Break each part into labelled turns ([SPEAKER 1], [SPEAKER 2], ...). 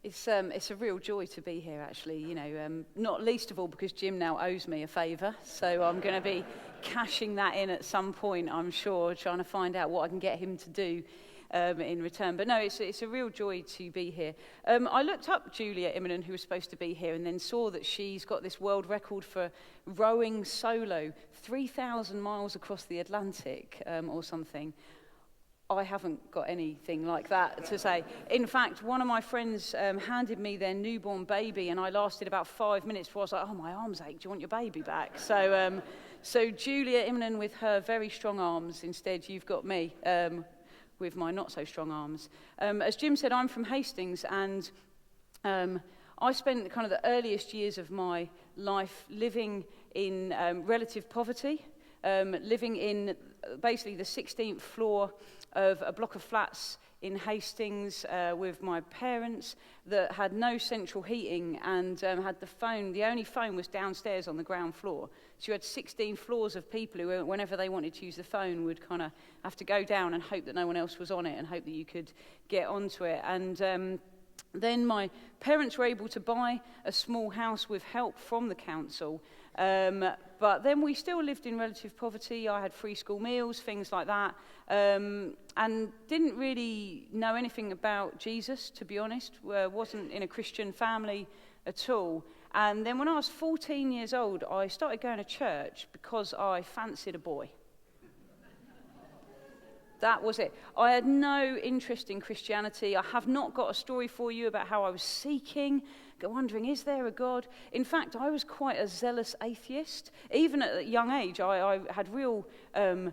[SPEAKER 1] It's a real joy to be here, actually, not least of all because Jim now owes me a favour, so I'm going to be cashing that in at some point, I'm sure, trying to find out what I can get him to do in return. But no, it's a real joy to be here. I looked up Julia Immonen, who was supposed to be here, and then saw that she's got this world record for rowing solo 3,000 miles across the Atlantic or something. I haven't got anything like that to say. In fact, one of my friends handed me their newborn baby, and I lasted about 5 minutes before I was like, oh, my arms ache, do you want your baby back? So Julia Immonen with her very strong arms, instead you've got me with my not so strong arms. As Jim said, I'm from Hastings, and I spent kind of the earliest years of my life living in relative poverty, living in basically the 16th floor of a block of flats in Hastings with my parents that had no central heating and had the only phone was downstairs on the ground floor. So you had 16 floors of people who, whenever they wanted to use the phone, would kind of have to go down and hope that no one else was on it and hope that you could get onto it. And then my parents were able to buy a small house with help from the council. But then we still lived in relative poverty. I had free school meals, things like that, and didn't really know anything about Jesus, to be honest. Wasn't in a Christian family at all. And then when I was 14 years old, I started going to church because I fancied a boy. That was it. I had no interest in Christianity. I have not got a story for you about how I was seeking, wondering, is there a God? In fact, I was quite a zealous atheist. Even at a young age, I had real... I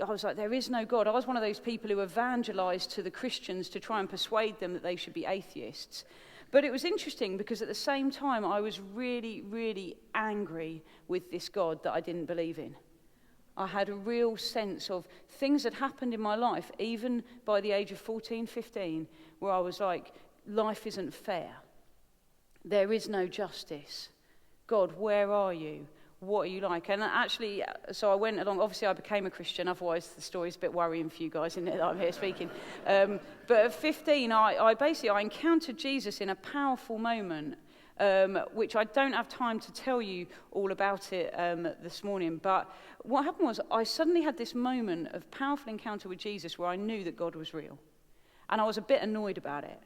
[SPEAKER 1] was like, there is no God. I was one of those people who evangelized to the Christians to try and persuade them that they should be atheists. But it was interesting because at the same time, I was really, really angry with this God that I didn't believe in. I had a real sense of things that happened in my life, even by the age of 14, 15, where I was like, life isn't fair. There is no justice. God, where are you? What are you like? And actually, so I went along. Obviously, I became a Christian. Otherwise, the story's a bit worrying for you guys, isn't it, that I'm here speaking. But at 15, I encountered Jesus in a powerful moment, which I don't have time to tell you all about it this morning. But what happened was I suddenly had this moment of powerful encounter with Jesus where I knew that God was real. And I was a bit annoyed about it.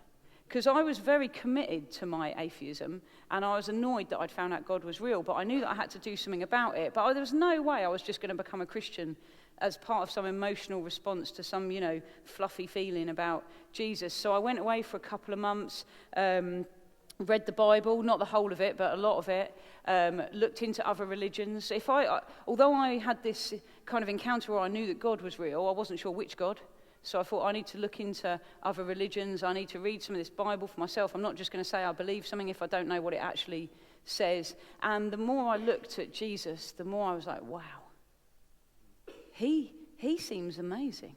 [SPEAKER 1] Because I was very committed to my atheism, and I was annoyed that I'd found out God was real, but I knew that I had to do something about it. But there was no way I was just going to become a Christian as part of some emotional response to some, fluffy feeling about Jesus. So I went away for a couple of months, read the Bible, not the whole of it, but a lot of it, looked into other religions. Although I had this kind of encounter where I knew that God was real, I wasn't sure which God. So I thought, I need to look into other religions. I need to read some of this Bible for myself. I'm not just going to say I believe something if I don't know what it actually says. And the more I looked at Jesus, the more I was like, wow, he seems amazing.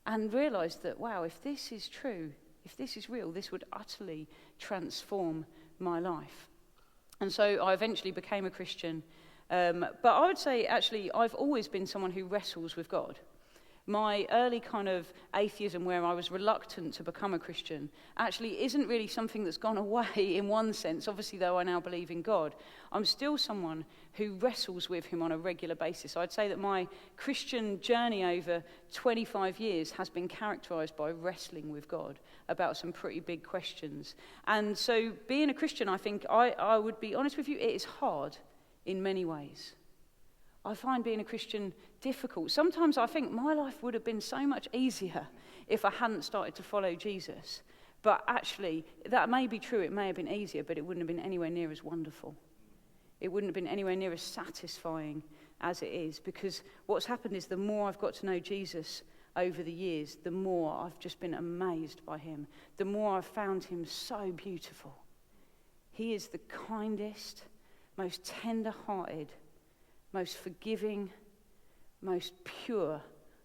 [SPEAKER 1] And realized that, wow, if this is true, if this is real, this would utterly transform my life. And so I eventually became a Christian. But I would say, actually, I've always been someone who wrestles with God. My early kind of atheism, where I was reluctant to become a Christian, actually isn't really something that's gone away in one sense. Obviously, though I now believe in God, I'm still someone who wrestles with him on a regular basis. I'd say that my Christian journey over 25 years has been characterized by wrestling with God about some pretty big questions. And so being a Christian, I think, I would be honest with you, it is hard in many ways. I find being a Christian difficult. Sometimes I think my life would have been so much easier if I hadn't started to follow Jesus. But actually, that may be true. It may have been easier, but it wouldn't have been anywhere near as wonderful. It wouldn't have been anywhere near as satisfying as it is. Because what's happened is the more I've got to know Jesus over the years, the more I've just been amazed by him. The more I've found him so beautiful. He is the kindest, most tender-hearted, most forgiving, most pure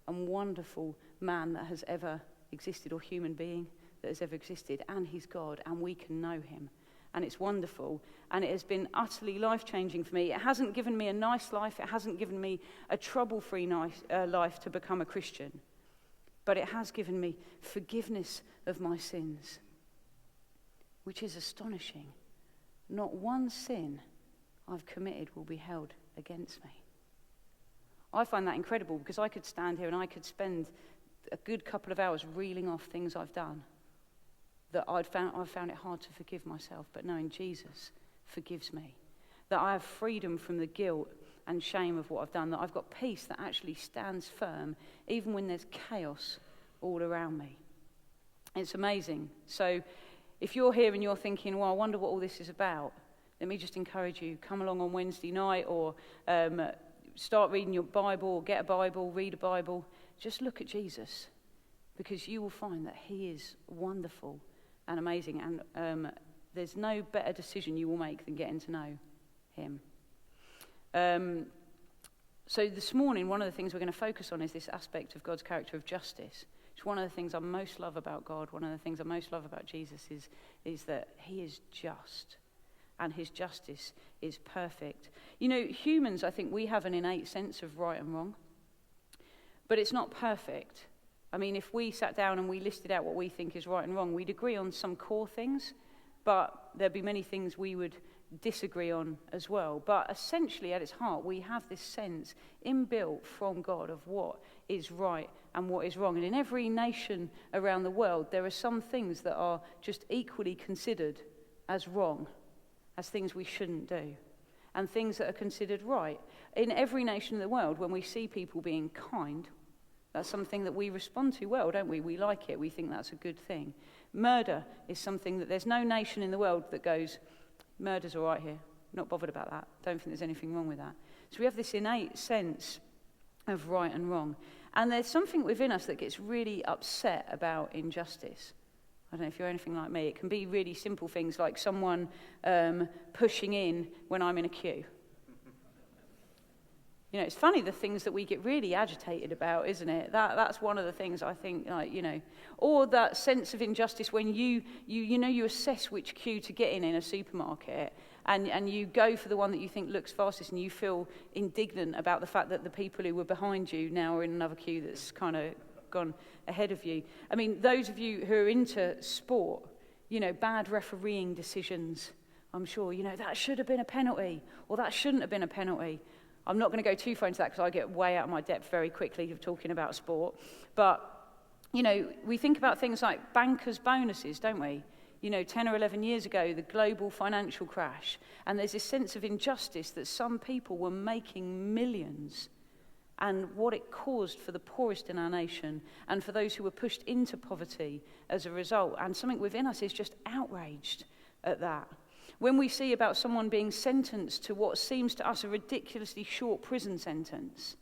[SPEAKER 1] and wonderful man that has ever existed, or human being that has ever existed. And he's God, and we can know him. And it's wonderful, and it has been utterly life-changing for me. It hasn't given me a nice life. It hasn't given me a trouble-free life to become a Christian. But it has given me forgiveness of my sins. which is astonishing. Not one sin I've committed will be held against me. I find that incredible because I could stand here and I could spend a good couple of hours reeling off things I've done that I've found it hard to forgive myself, but knowing Jesus forgives me, that I have freedom from the guilt and shame of what I've done, that I've got peace that actually stands firm even when there's chaos all around me. It's amazing. So if you're here and you're thinking, well, I wonder what all this is about, let me just encourage you, come along on Wednesday night or start reading your Bible, or get a Bible, read a Bible. Just look at Jesus, because you will find that he is wonderful and amazing, and there's no better decision you will make than getting to know him. So this morning, one of the things we're going to focus on is this aspect of God's character of justice. It's one of the things I most love about God, one of the things I most love about Jesus is that he is just, and his justice is perfect. You know, humans, I think we have an innate sense of right and wrong, but it's not perfect. I mean, if we sat down and we listed out what we think is right and wrong, we'd agree on some core things, but there'd be many things we would disagree on as well. But essentially, at its heart, we have this sense inbuilt from God of what is right and what is wrong. And in every nation around the world, there are some things that are just equally considered as wrong, as things we shouldn't do, and things that are considered right. In every nation in the world, when we see people being kind, that's something that we respond to well, don't we? We like it. We think that's a good thing. Murder is something that there's no nation in the world that goes, murder's all right here. Not bothered about that. Don't think there's anything wrong with that. So we have this innate sense of right and wrong. And there's something within us that gets really upset about injustice. I don't know if you're anything like me. It can be really simple things like someone pushing in when I'm in a queue. You know, it's funny the things that we get really agitated about, isn't it? That's one of the things I think, like, you know, or that sense of injustice when you assess which queue to get in a supermarket, and you go for the one that you think looks fastest, and you feel indignant about the fact that the people who were behind you now are in another queue that's kind of gone ahead of you. I mean, those of you who are into sport, you know, bad refereeing decisions, I'm sure, you know, that should have been a penalty, or that shouldn't have been a penalty. I'm not going to go too far into that because I get way out of my depth very quickly of talking about sport. But, you know, we think about things like bankers' bonuses, don't we? You know, 10 or 11 years ago, the global financial crash. And there's this sense of injustice that some people were making millions, and what it caused for the poorest in our nation and for those who were pushed into poverty as a result. And something within us is just outraged at that. When we see about someone being sentenced to what seems to us a ridiculously short prison sentence,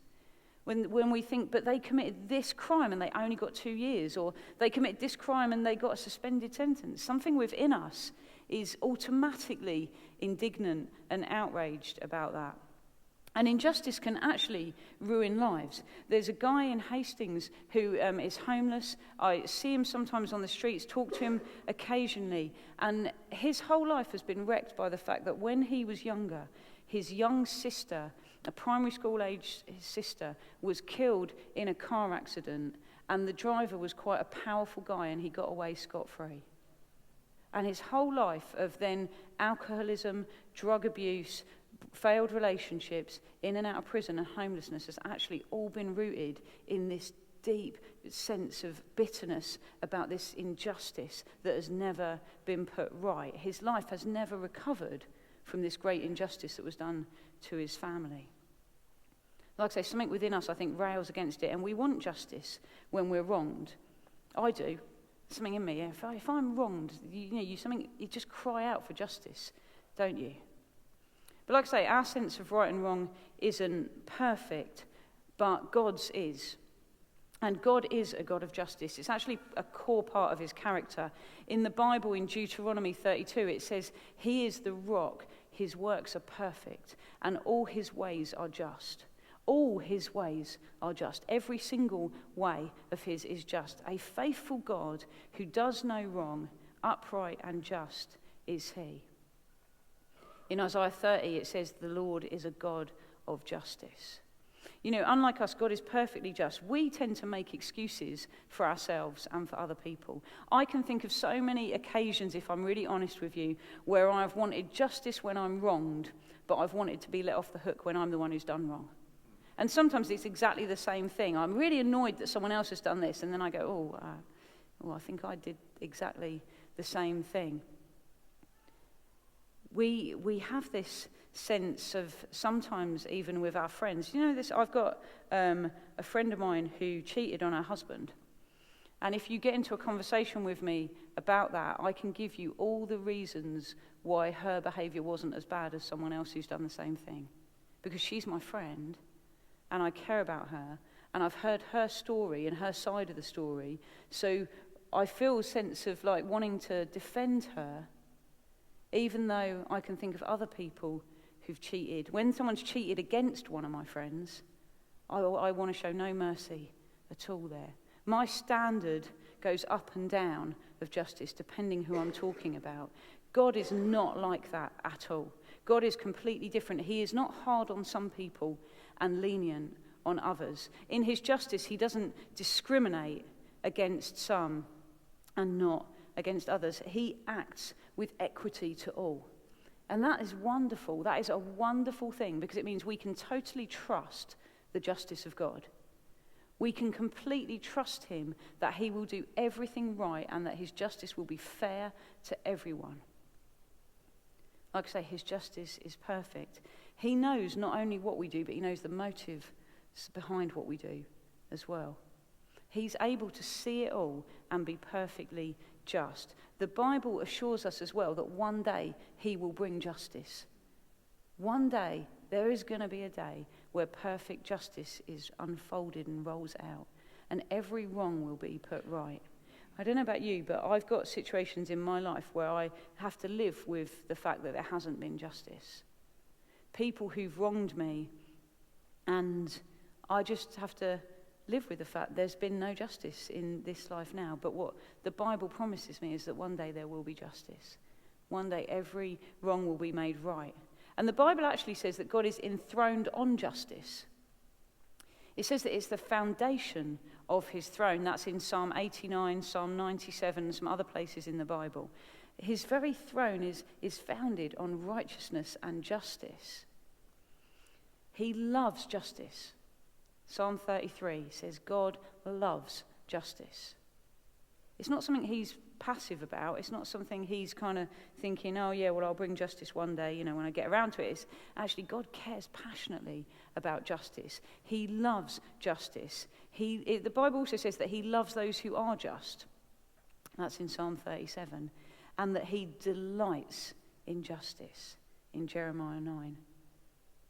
[SPEAKER 1] when we think, but they committed this crime and they only got 2 years, or they committed this crime and they got a suspended sentence, something within us is automatically indignant and outraged about that. And injustice can actually ruin lives. There's a guy in Hastings who is homeless. I see him sometimes on the streets, talk to him occasionally. And his whole life has been wrecked by the fact that when he was younger, his young sister, a primary school-aged sister, was killed in a car accident. And the driver was quite a powerful guy, and he got away scot-free. And his whole life of then alcoholism, drug abuse, failed relationships, in and out of prison, and homelessness has actually all been rooted in this deep sense of bitterness about this injustice that has never been put right. His life has never recovered from this great injustice that was done to his family. Like I say, something within us, I think, rails against it, and we want justice when we're wronged. I do. Something in me. If I'm wronged, you just cry out for justice, don't you? But like I say, our sense of right and wrong isn't perfect, but God's is. And God is a God of justice. It's actually a core part of his character. In the Bible, in Deuteronomy 32, it says, he is the rock, his works are perfect, and all his ways are just. All his ways are just. Every single way of his is just. A faithful God who does no wrong, upright and just is he. In Isaiah 30, it says, the Lord is a God of justice. You know, unlike us, God is perfectly just. We tend to make excuses for ourselves and for other people. I can think of so many occasions, if I'm really honest with you, where I've wanted justice when I'm wronged, but I've wanted to be let off the hook when I'm the one who's done wrong. And sometimes it's exactly the same thing. I'm really annoyed that someone else has done this, and then I go, I think I did exactly the same thing. We have this sense of, sometimes even with our friends, you know this, I've got a friend of mine who cheated on her husband. And if you get into a conversation with me about that, I can give you all the reasons why her behaviour wasn't as bad as someone else who's done the same thing. Because she's my friend, and I care about her, and I've heard her story and her side of the story, so I feel a sense of like wanting to defend her, even though I can think of other people who've cheated. When someone's cheated against one of my friends, I want to show no mercy at all there. My standard goes up and down of justice depending who I'm talking about. God is not like that at all. God is completely different. He is not hard on some people and lenient on others. In his justice, he doesn't discriminate against some and not against others. He acts with equity to all. And that is wonderful. That is a wonderful thing, because it means we can totally trust the justice of God. We can completely trust him that he will do everything right and that his justice will be fair to everyone. Like I say, his justice is perfect. He knows not only what we do, but he knows the motive behind what we do as well. He's able to see it all and be perfectly just. The Bible assures us as well that one day he will bring justice. One day, there is going to be a day where perfect justice is unfolded and rolls out, and every wrong will be put right. I don't know about you, but I've got situations in my life where I have to live with the fact that there hasn't been justice. People who've wronged me, and I just have to live with the fact there's been no justice in this life now. But what the Bible promises me is that one day there will be justice. One day every wrong will be made right. And the Bible actually says that God is enthroned on justice. It says that it's the foundation of his throne. That's in Psalm 89, Psalm 97, some other places in the Bible. His very throne is founded on righteousness and justice. He loves justice. Psalm 33 says God loves justice. It's not something he's passive about. It's not something he's kind of thinking, oh yeah, well, I'll bring justice one day, when I get around to it. It's actually God cares passionately about justice. He loves justice. The Bible also says that he loves those who are just. That's in Psalm 37. And that he delights in justice in Jeremiah 9.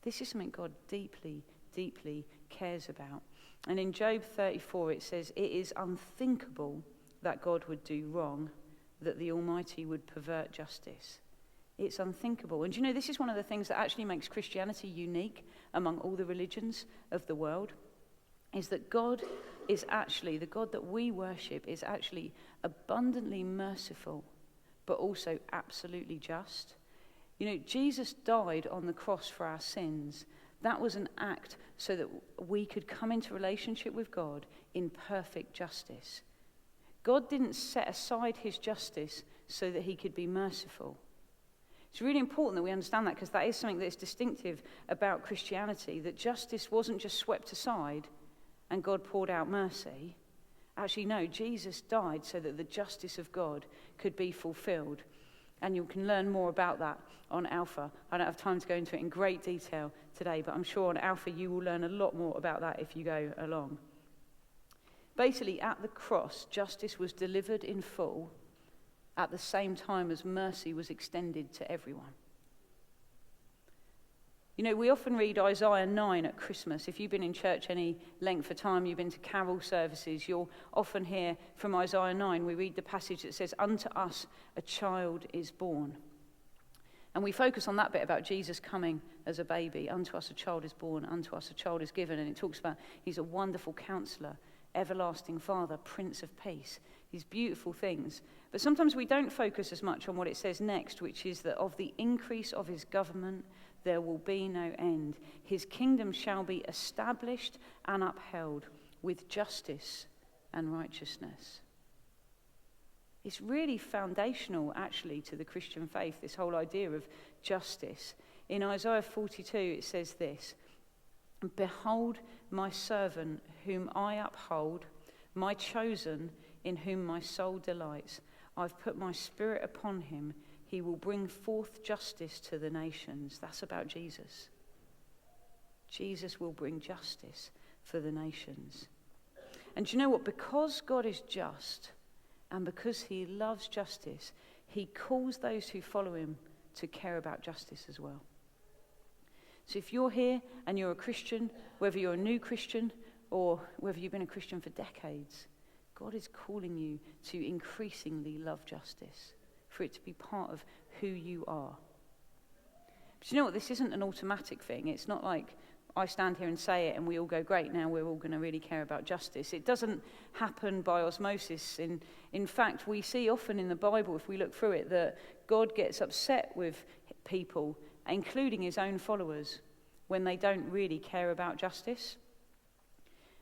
[SPEAKER 1] This is something God deeply, deeply cares about. And in Job 34 it says, it is unthinkable that God would do wrong, that the Almighty would pervert justice. It's unthinkable. And this is one of the things that actually makes Christianity unique among all the religions of the world, is that God is actually, the God that we worship is actually abundantly merciful, but also absolutely just. Jesus died on the cross for our sins. That was an act so that we could come into relationship with God in perfect justice. God didn't set aside his justice so that he could be merciful. It's really important that we understand that, because that is something that is distinctive about Christianity, that justice wasn't just swept aside and God poured out mercy. Actually, no, Jesus died so that the justice of God could be fulfilled. And you can learn more about that on Alpha. I don't have time to go into it in great detail today, but I'm sure on Alpha you will learn a lot more about that if you go along. Basically, at the cross, justice was delivered in full at the same time as mercy was extended to everyone. We often read Isaiah 9 at Christmas. If you've been in church any length of time, you've been to carol services, you'll often hear from Isaiah 9, we read the passage that says, unto us a child is born. And we focus on that bit about Jesus coming as a baby. Unto us a child is born, unto us a child is given. And it talks about he's a wonderful counselor, everlasting Father, Prince of Peace. These beautiful things. But sometimes we don't focus as much on what it says next, which is that of the increase of his government, there will be no end. His kingdom shall be established and upheld with justice and righteousness. It's really foundational, actually, to the Christian faith, this whole idea of justice. In Isaiah 42, it says this: "Behold my servant whom I uphold, my chosen in whom my soul delights. I've put my spirit upon him. He will bring forth justice to the nations." That's about Jesus. Jesus will bring justice for the nations. And do you know what? Because God is just, and because he loves justice, he calls those who follow him to care about justice as well. So if you're here and you're a Christian, whether you're a new Christian or whether you've been a Christian for decades, God is calling you to increasingly love justice, for it to be part of who you are. But you know what? This isn't an automatic thing. It's not like I stand here and say it and we all go, great, now we're all going to really care about justice. It doesn't happen by osmosis. In fact, we see often in the Bible, if we look through it, that God gets upset with people, including his own followers, when they don't really care about justice.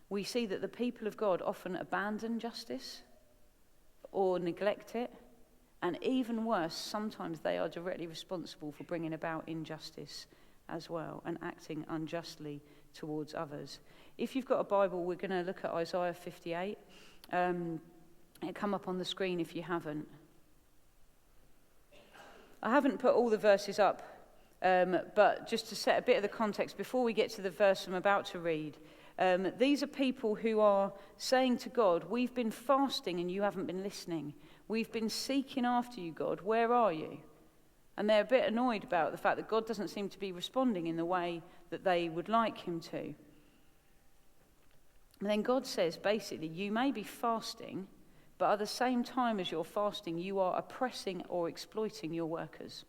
[SPEAKER 1] We see that the people of God often abandon justice or neglect it, and even worse, sometimes they are directly responsible for bringing about injustice as well and acting unjustly towards others. If you've got a Bible, we're going to look at Isaiah 58. It'll come up on the screen if you haven't. I haven't put all the verses up, but just to set a bit of the context before we get to the verse I'm about to read. These are people who are saying to God, we've been fasting and you haven't been listening. We've been seeking after you, God. Where are you? And they're a bit annoyed about the fact that God doesn't seem to be responding in the way that they would like him to. And then God says, basically, you may be fasting, but at the same time as you're fasting, you are oppressing or exploiting your workers.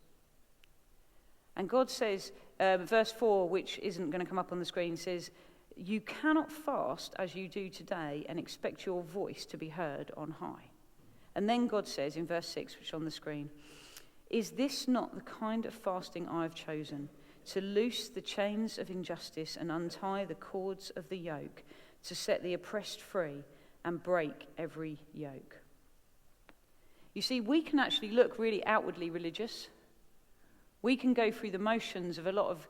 [SPEAKER 1] And God says, verse 4, which isn't going to come up on the screen, says, you cannot fast as you do today and expect your voice to be heard on high. And then God says in verse 6, which is on the screen, is this not the kind of fasting I have chosen, to loose the chains of injustice and untie the cords of the yoke, to set the oppressed free and break every yoke? You see, we can actually look really outwardly religious. We can go through the motions of a lot of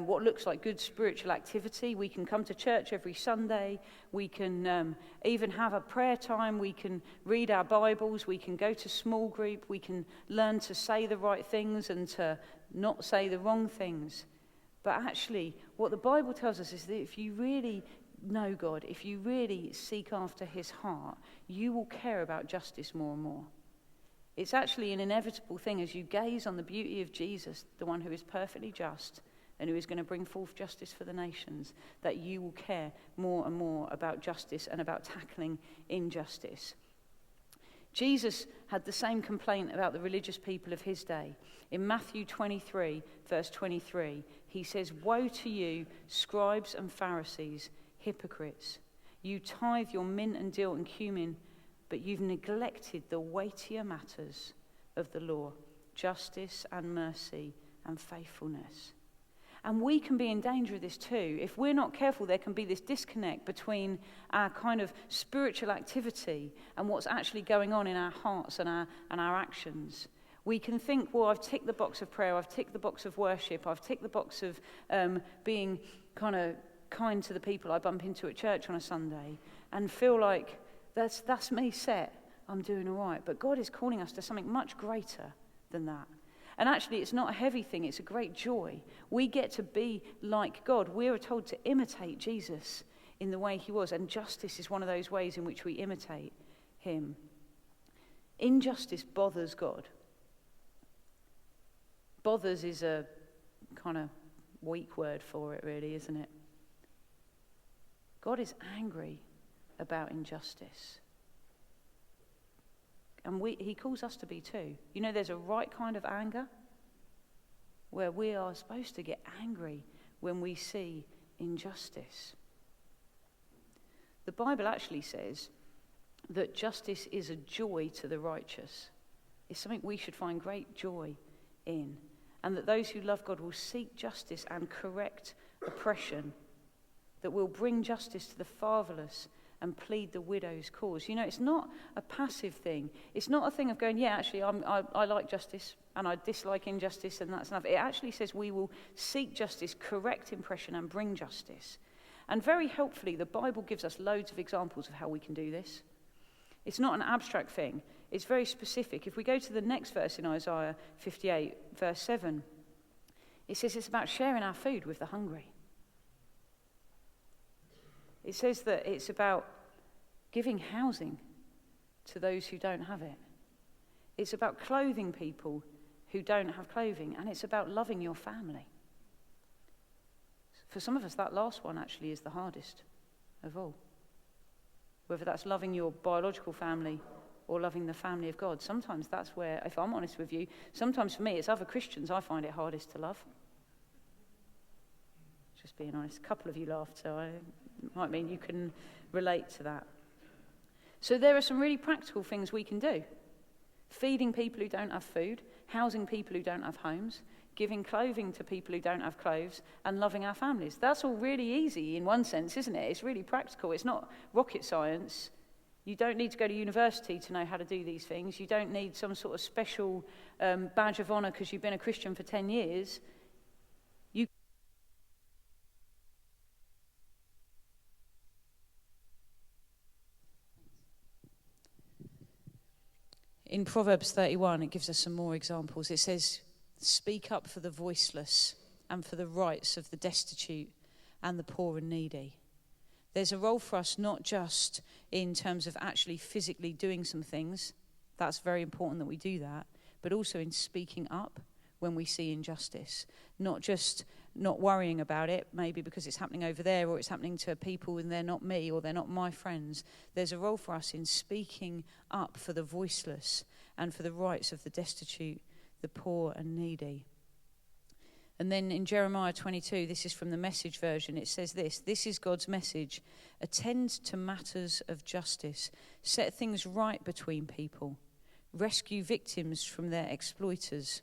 [SPEAKER 1] what looks like good spiritual activity. We can come to church every Sunday. We can even have a prayer time. We can read our Bibles. We can go to small group. We can learn to say the right things and to not say the wrong things. But actually, what the Bible tells us is that if you really know God, if you really seek after his heart, you will care about justice more and more. It's actually an inevitable thing as you gaze on the beauty of Jesus, the one who is perfectly just and who is going to bring forth justice for the nations, that you will care more and more about justice and about tackling injustice. Jesus had the same complaint about the religious people of his day. In Matthew 23, verse 23, he says, "Woe to you, scribes and Pharisees, hypocrites! You tithe your mint and dill and cumin, but you've neglected the weightier matters of the law, justice and mercy and faithfulness." And we can be in danger of this too. If we're not careful, there can be this disconnect between our kind of spiritual activity and what's actually going on in our hearts and our actions. We can think, well, I've ticked the box of prayer, I've ticked the box of worship, I've ticked the box of being kind of kind to the people I bump into at church on a Sunday, and feel like that's me set, I'm doing all right. But God is calling us to something much greater than that. And actually, it's not a heavy thing, it's a great joy. We get to be like God. We are told to imitate Jesus in the way he was, and justice is one of those ways in which we imitate him. Injustice bothers God. Bothers is a kind of weak word for it, really, isn't it? God is angry about injustice. And he calls us to be too. You know, there's a right kind of anger where we are supposed to get angry when we see injustice. The Bible actually says that justice is a joy to the righteous. It's something we should find great joy in. and that those who love God will seek justice and correct oppression, that will bring justice to the fatherless and plead the widow's cause. You know, it's not a passive thing. It's not a thing of going, yeah, actually, I like justice and I dislike injustice and that's enough. It actually says we will seek justice, correct oppression and bring justice. And very helpfully, the Bible gives us loads of examples of how we can do this. It's not an abstract thing. It's very specific. If we go to the next verse in Isaiah 58, verse 7, it says it's about sharing our food with the hungry. It says that it's about giving housing to those who don't have it. It's about clothing people who don't have clothing, and it's about loving your family. For some of us, that last one actually is the hardest of all. Whether that's loving your biological family or loving the family of God. Sometimes that's where, if I'm honest with you, sometimes for me, it's other Christians I find it hardest to love. Just being honest. A couple of you laughed, so it might mean you can relate to that. So there are some really practical things we can do. Feeding people who don't have food, housing people who don't have homes, giving clothing to people who don't have clothes, and loving our families. That's all really easy in one sense, isn't it? It's really practical. It's not rocket science. You don't need to go to university to know how to do these things. You don't need some sort of special badge of honour because you've been a Christian for 10 years. In Proverbs 31, it gives us some more examples. It says, speak up for the voiceless and for the rights of the destitute and the poor and needy. There's a role for us not just in terms of actually physically doing some things. That's very important that we do that. But also in speaking up when we see injustice. Not just not worrying about it, maybe because it's happening over there or it's happening to people and they're not me or they're not my friends. There's a role for us in speaking up for the voiceless and for the rights of the destitute, the poor and needy. And then in Jeremiah 22, this is from the Message version, it says this is God's message: attend to matters of justice, set things right between people, rescue victims from their exploiters.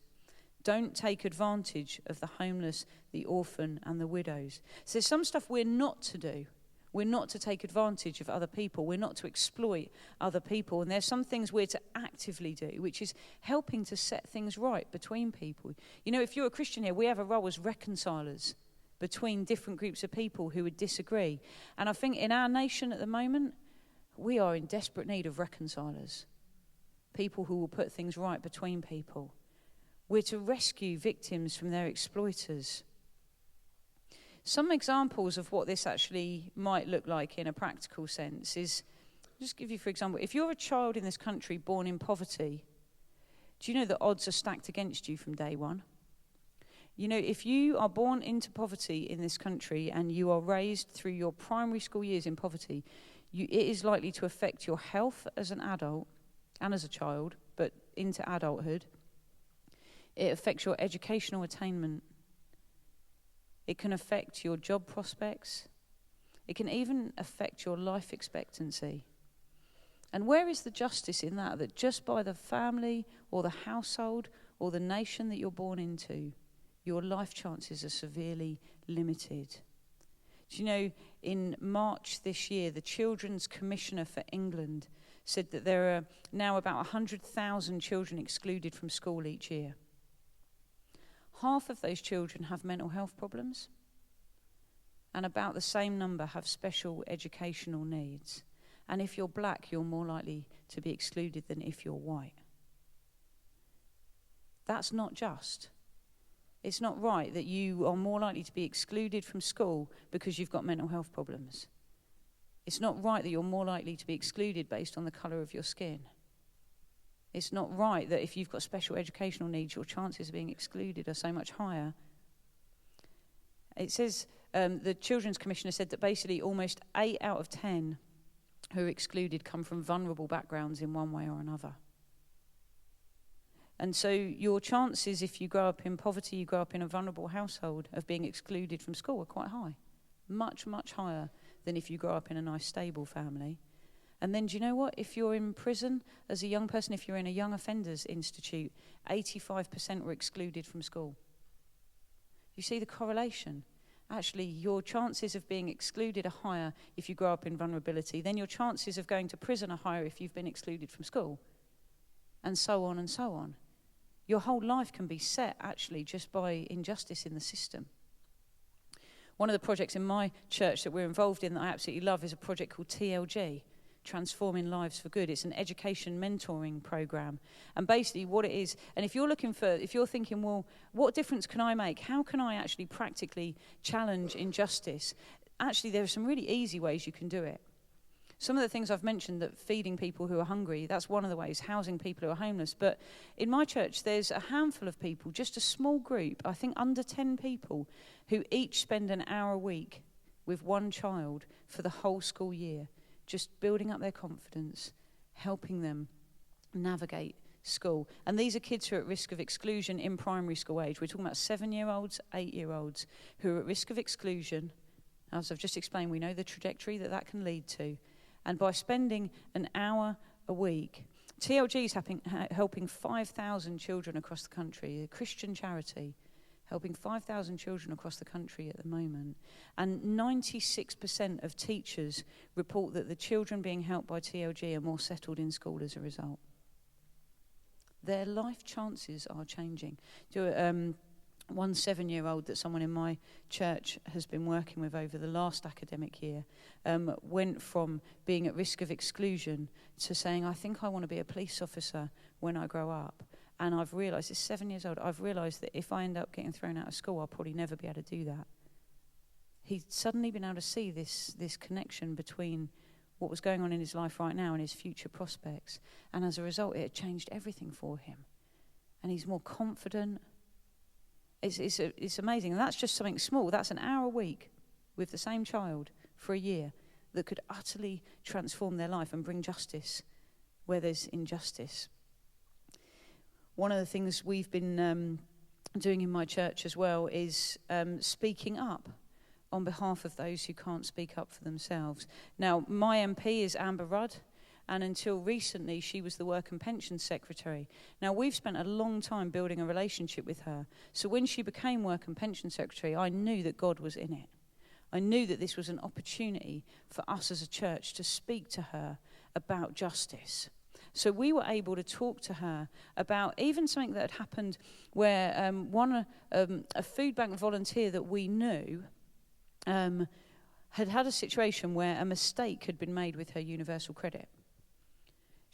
[SPEAKER 1] Don't take advantage of the homeless, the orphan, and the widows. So there's some stuff we're not to do. We're not to take advantage of other people. We're not to exploit other people. And there's some things we're to actively do, which is helping to set things right between people. You know, if you're a Christian here, we have a role as reconcilers between different groups of people who would disagree. And I think in our nation at the moment, we are in desperate need of reconcilers. People who will put things right between people. We're to rescue victims from their exploiters. Some examples of what this actually might look like in a practical sense is, I'll just give you, for example, if you're a child in this country born in poverty, do you know that odds are stacked against you from day one? You know, if you are born into poverty in this country and you are raised through your primary school years in poverty, it is likely to affect your health as an adult and as a child, but into adulthood. It affects your educational attainment. It can affect your job prospects. It can even affect your life expectancy. And where is the justice in that? That just by the family or the household or the nation that you're born into, your life chances are severely limited. Do you know, in March this year, the Children's Commissioner for England said that there are now about 100,000 children excluded from school each year. Half of those children have mental health problems, and about the same number have special educational needs. And if you're black, you're more likely to be excluded than if you're white. That's not just. It's not right that you are more likely to be excluded from school because you've got mental health problems. It's not right that you're more likely to be excluded based on the colour of your skin. It's not right that if you've got special educational needs, your chances of being excluded are so much higher. It says, the Children's Commissioner said that basically almost 8 out of 10 who are excluded come from vulnerable backgrounds in one way or another. And so your chances, if you grow up in poverty, you grow up in a vulnerable household, of being excluded from school are quite high. Much, much higher than if you grow up in a nice, stable family. And then do you know what? If you're in prison as a young person, if you're in a young offenders institute, 85% were excluded from school You see the correlation? Actually, your chances of being excluded are higher if you grow up in vulnerability. Then your chances of going to prison are higher if you've been excluded from school. And so on and so on. Your whole life can be set, actually, just by injustice in the system. One of the projects in my church that we're involved in that I absolutely love is a project called TLG, Transforming Lives for Good. It's an education mentoring program. And basically what it is, and if you're thinking, well, what difference can I make? How can I actually practically challenge injustice? Actually, there are some really easy ways you can do it. Some of the things I've mentioned, that feeding people who are hungry, that's one of the ways, housing people who are homeless. But in my church, there's a handful of people, just a small group, I think under 10 people, who each spend an hour a week with one child for the whole school year, just building up their confidence, helping them navigate school. And these are kids who are at risk of exclusion in primary school age. We're talking about 7-year-olds, 8-year-olds who are at risk of exclusion. As I've just explained, we know the trajectory that can lead to. And by spending an hour a week, TLG is helping 5,000 children across the country, a Christian charity, helping 5,000 children across the country at the moment. And 96% of teachers report that the children being helped by TLG are more settled in school as a result. Their life chances are changing. One 7-year-old that someone in my church has been working with over the last academic year went from being at risk of exclusion to saying, I think I want to be a police officer when I grow up. And I've realised, it's 7 years old, I've realised that if I end up getting thrown out of school, I'll probably never be able to do that. He'd suddenly been able to see this connection between what was going on in his life right now and his future prospects. And as a result, it had changed everything for him. And he's more confident. It's amazing. And that's just something small. That's an hour a week with the same child for a year that could utterly transform their life and bring justice where there's injustice. One of the things we've been doing in my church as well is speaking up on behalf of those who can't speak up for themselves. Now, my MP is Amber Rudd, and until recently, she was the Work and Pensions Secretary. Now, we've spent a long time building a relationship with her. So when she became Work and Pensions Secretary, I knew that God was in it. I knew that this was an opportunity for us as a church to speak to her about justice. So we were able to talk to her about even something that had happened where a food bank volunteer that we knew had a situation where a mistake had been made with her universal credit.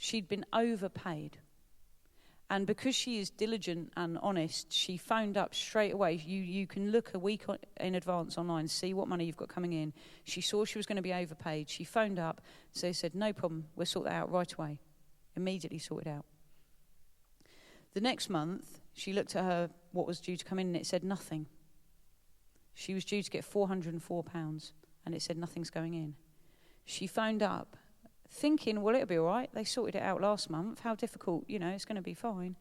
[SPEAKER 1] She'd been overpaid. And because she is diligent and honest, she phoned up straight away. You can look a week in advance online, see what money you've got coming in. She saw she was going to be overpaid. She phoned up, so they said, no problem, we'll sort that out right away. Immediately sorted out. The next month, she looked at her what was due to come in, and it said nothing. She was due to get £404, and it said nothing's going in. She phoned up, thinking, well, it'll be all right. They sorted it out last month. How difficult, it's going to be fine.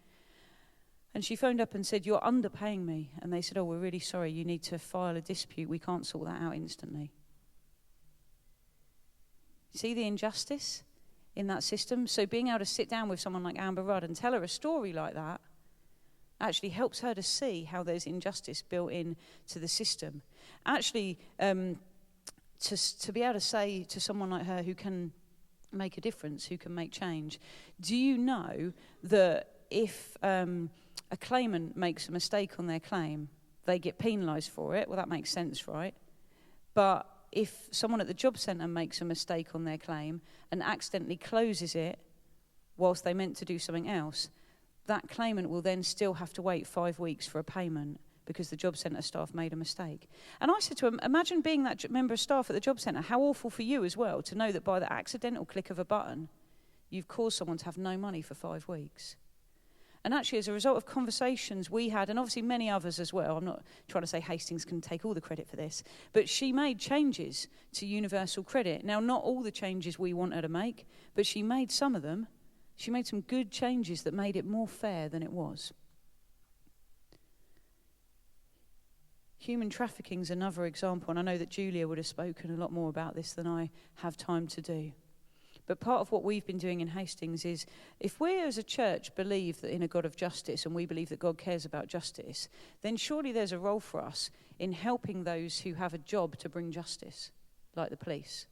[SPEAKER 1] And she phoned up and said, you're underpaying me. And they said, oh, we're really sorry. You need to file a dispute. We can't sort that out instantly. See the injustice in that system? So being able to sit down with someone like Amber Rudd and tell her a story like that actually helps her to see how there's injustice built in to the system. Actually, to be able to say to someone like her who can make a difference, who can make change, do you know that if a claimant makes a mistake on their claim, they get penalised for it? Well, that makes sense, right? But if someone at the job centre makes a mistake on their claim and accidentally closes it whilst they meant to do something else, that claimant will then still have to wait 5 weeks for a payment because the job centre staff made a mistake. And I said to him, imagine being that member of staff at the job centre. How awful for you as well to know that by the accidental click of a button, you've caused someone to have no money for 5 weeks. And actually, as a result of conversations we had, and obviously many others as well, I'm not trying to say Hastings can take all the credit for this, but she made changes to universal credit. Now, not all the changes we want her to make, but she made some of them. She made some good changes that made it more fair than it was. Human trafficking is another example, and I know that Julia would have spoken a lot more about this than I have time to do. But part of what we've been doing in Hastings is, if we as a church believe that in a God of justice, and we believe that God cares about justice, then surely there's a role for us in helping those who have a job to bring justice, like the police.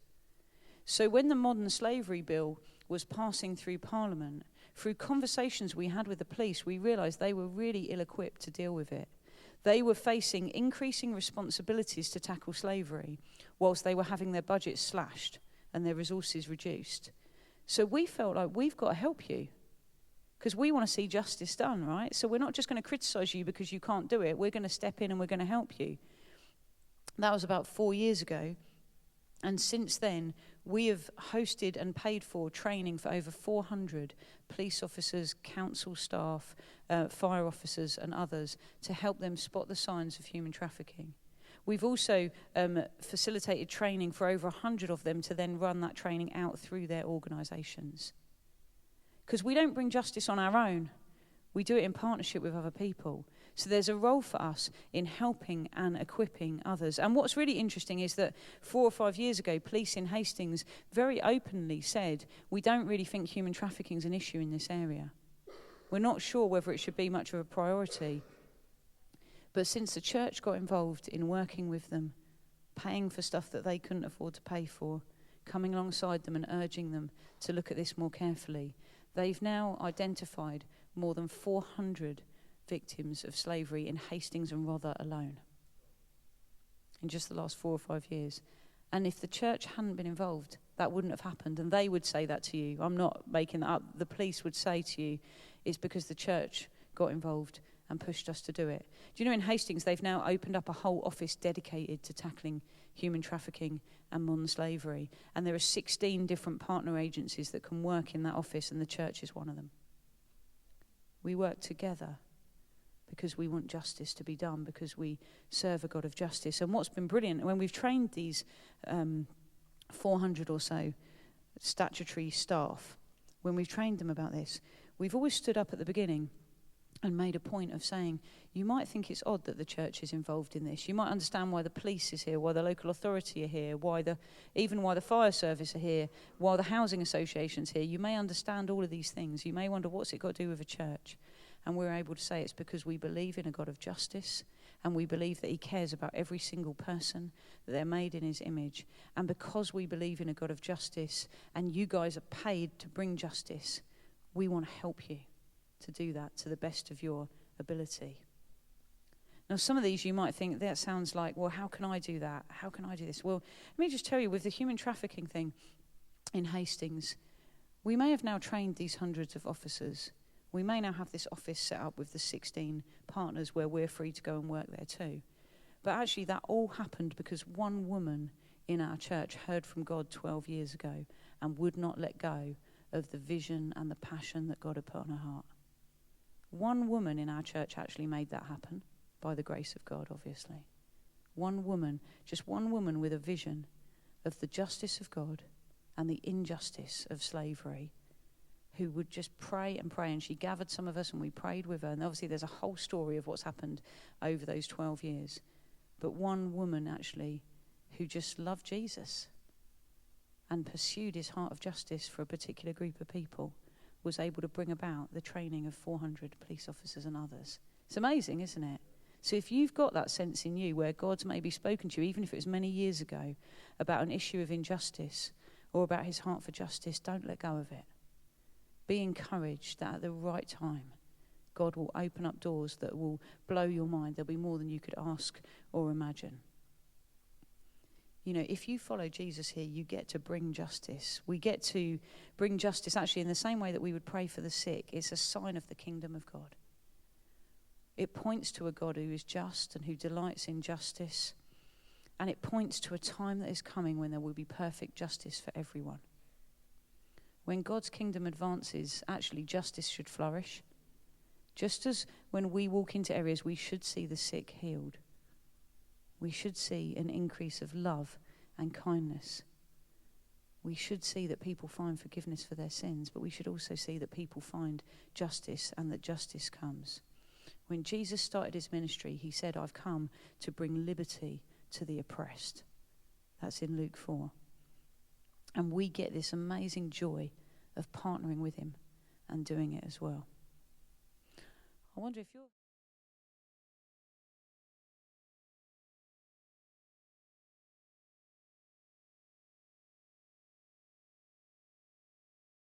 [SPEAKER 1] So when the modern slavery bill was passing through Parliament, through conversations we had with the police, we realised they were really ill-equipped to deal with it. They were facing increasing responsibilities to tackle slavery, whilst they were having their budgets slashed and their resources reduced. So we felt like we've got to help you, because we want to see justice done, right? So we're not just going to criticise you because you can't do it. We're going to step in and we're going to help you. That was about 4 years ago. And since then, we have hosted and paid for training for over 400 police officers, council staff, fire officers and others to help them spot the signs of human trafficking. We've also facilitated training for over 100 of them to then run that training out through their organisations. Because we don't bring justice on our own. We do it in partnership with other people. So there's a role for us in helping and equipping others. And what's really interesting is that 4 or 5 years ago, police in Hastings very openly said, we don't really think human trafficking is an issue in this area. We're not sure whether it should be much of a priority. But since the church got involved in working with them, paying for stuff that they couldn't afford to pay for, coming alongside them and urging them to look at this more carefully, they've now identified more than 400 victims of slavery in Hastings and Rother alone in just the last 4 or 5 years. And if the church hadn't been involved, that wouldn't have happened. And they would say that to you. I'm not making that up. The police would say to you, it's because the church got involved and pushed us to do it. Do you know in Hastings they've now opened up a whole office dedicated to tackling human trafficking and modern slavery, and there are 16 different partner agencies that can work in that office, and the church is one of them. We work together because we want justice to be done, because we serve a God of justice. And what's been brilliant, when we've trained these 400 or so statutory staff, when we've trained them about this, we've always stood up at the beginning and made a point of saying, you might think it's odd that the church is involved in this. You might understand why the police is here, why the local authority are here, why the fire service are here, why the housing association's here. You may understand all of these things. You may wonder, what's it got to do with a church? And we're able to say it's because we believe in a God of justice, and we believe that he cares about every single person, that they're made in his image. And because we believe in a God of justice, and you guys are paid to bring justice, we want to help you to do that to the best of your ability. Now, some of these you might think, that sounds like, well, how can I do that? How can I do this? Well, let me just tell you, with the human trafficking thing in Hastings, we may have now trained these hundreds of officers. We may now have this office set up with the 16 partners where we're free to go and work there too. But actually that all happened because one woman in our church heard from God 12 years ago and would not let go of the vision and the passion that God had put on her heart. One woman in our church actually made that happen, by the grace of God, obviously. One woman, just one woman with a vision of the justice of God and the injustice of slavery, who would just pray and pray. And she gathered some of us and we prayed with her. And obviously there's a whole story of what's happened over those 12 years. But one woman actually who just loved Jesus and pursued his heart of justice for a particular group of people was able to bring about the training of 400 police officers and others. It's amazing, isn't it? So if you've got that sense in you where God's maybe spoken to you, even if it was many years ago, about an issue of injustice or about his heart for justice, don't let go of it. Be encouraged that at the right time, God will open up doors that will blow your mind. There'll be more than you could ask or imagine. You know, if you follow Jesus here, you get to bring justice. We get to bring justice actually in the same way that we would pray for the sick. It's a sign of the kingdom of God. It points to a God who is just and who delights in justice. And it points to a time that is coming when there will be perfect justice for everyone. When God's kingdom advances, actually justice should flourish. Just as when we walk into areas, we should see the sick healed. We should see an increase of love and kindness. We should see that people find forgiveness for their sins, but we should also see that people find justice and that justice comes. When Jesus started his ministry, he said, I've come to bring liberty to the oppressed. That's in Luke 4. And we get this amazing joy of partnering with him and doing it as well. I wonder if you're...